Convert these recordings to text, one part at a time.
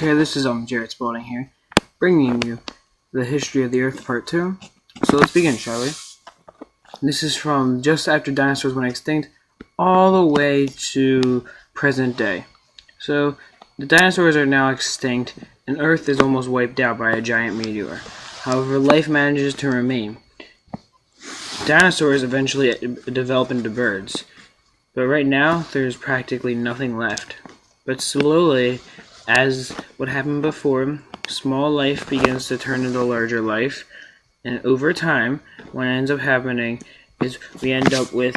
Okay, this is Jared Spalding here, bringing you the history of the Earth Part 2. So let's begin, shall we? This is from just after dinosaurs went extinct all the way to present day. So the dinosaurs are now extinct and Earth is almost wiped out by a giant meteor. However, life manages to remain. Dinosaurs eventually develop into birds, but right now there's practically nothing left. But slowly, as what happened before, small life begins to turn into larger life, and over time, what ends up happening is we end up with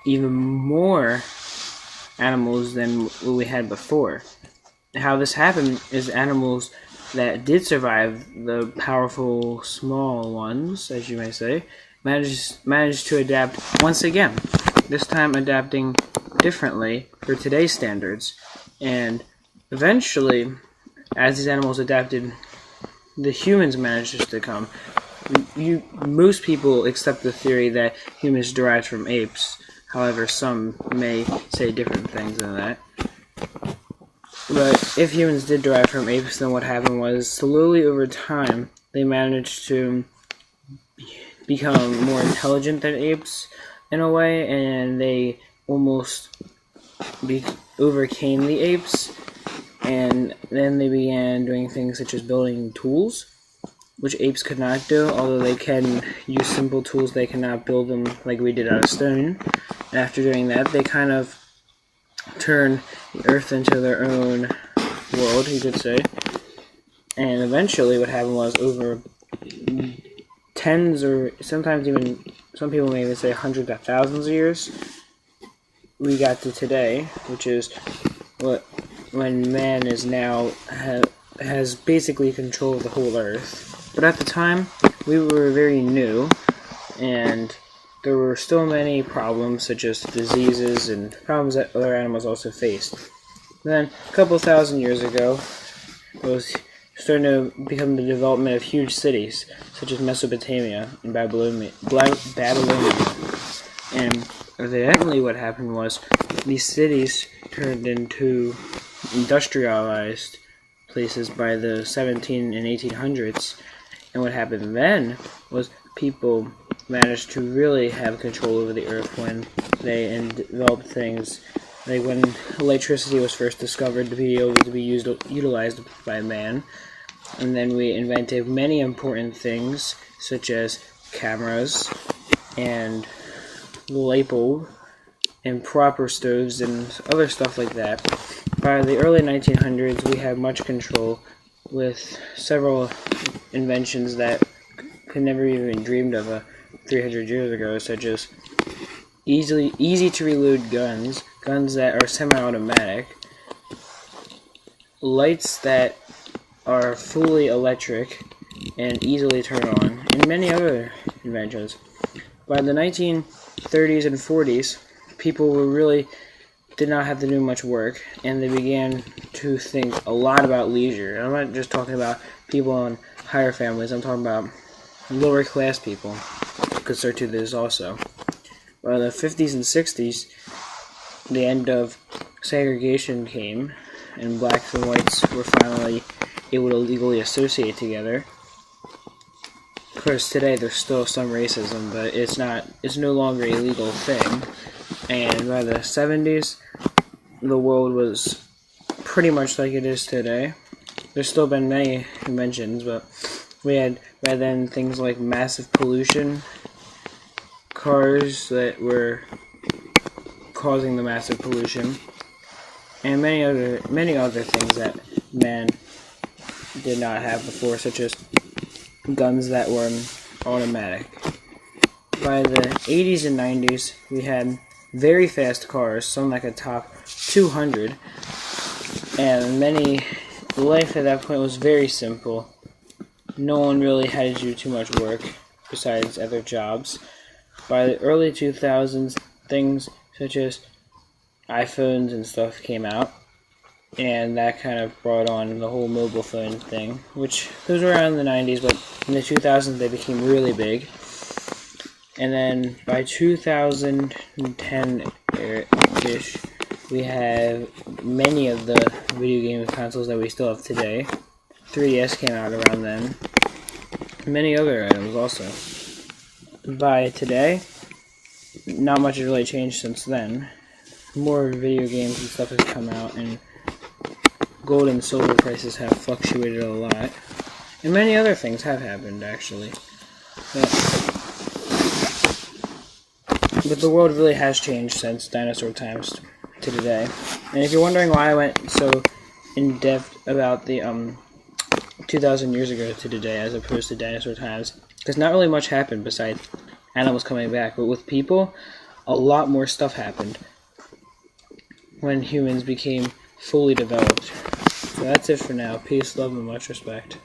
even more animals than what we had before. How this happened is animals that did survive the powerful small ones, as you may say, managed to adapt once again, this time adapting differently for today's standards. And eventually, as these animals adapted, the humans managed to come. Most people accept the theory that humans derived from apes. However, some may say different things than that. But if humans did derive from apes, then what happened was, slowly over time, they managed to become more intelligent than apes in a way, and they almost overcame the apes, and then they began doing things such as building tools, which apes could not do. Although they can use simple tools, they cannot build them like we did out of stone. And after doing that, they kind of turned the Earth into their own world, you could say. And eventually what happened was, over tens, or sometimes even, some people may even say hundreds of thousands of years, we got to today, which is when man is now has basically control of the whole Earth. But at the time, we were very new, and there were still many problems, such as diseases and problems that other animals also faced. Then, a couple thousand years ago, it was starting to become the development of huge cities, such as Mesopotamia and Babylonia. And evidently what happened was, these cities turned into industrialized places by the 17 and 1800s. And what happened then was, people managed to really have control over the Earth when they developed things like when electricity was first discovered to be able to be utilized by man. And then we invented many important things, such as cameras and the light bulb and proper stoves and other stuff like that. By the early 1900s, we had much control with several inventions that could never even been dreamed of 300 years ago, such as easy to reload guns that are semi-automatic, lights that are fully electric and easily turn on, and many other inventions. By the 1930s and 40s, people did not have to do much work, and they began to think a lot about leisure. And I'm not just talking about people in higher families, I'm talking about lower class people could start to do this also. By the 50s and 60s, the end of segregation came, and blacks and whites were finally able to legally associate together. Of course, today there's still some racism, but it's no longer a legal thing. And by the 70s, the world was pretty much like it is today. There's still been many inventions, but we had by then things like massive pollution, cars that were causing the massive pollution, and many other things that man did not have before, such as guns that were automatic. By the 80s and 90s, we had very fast cars, some that could top 200, and life at that point was very simple. No one really had to do too much work besides other jobs. By the early 2000s, things such as iPhones and stuff came out, and that kind of brought on the whole mobile phone thing, which those were around the 90s, but in the 2000s they became really big. And then by 2010-ish, We have many of the video game consoles that we still have today. 3DS came out around then. Many other items also. By today, not much has really changed since then. More video games and stuff has come out, and gold and silver prices have fluctuated a lot. And many other things have happened, actually. But the world really has changed since dinosaur times to today. And if you're wondering why I went so in-depth about the 2,000 years ago to today as opposed to dinosaur times, because not really much happened besides animals coming back, but with people, a lot more stuff happened when humans became fully developed. So that's it for now. Peace, love, and much respect.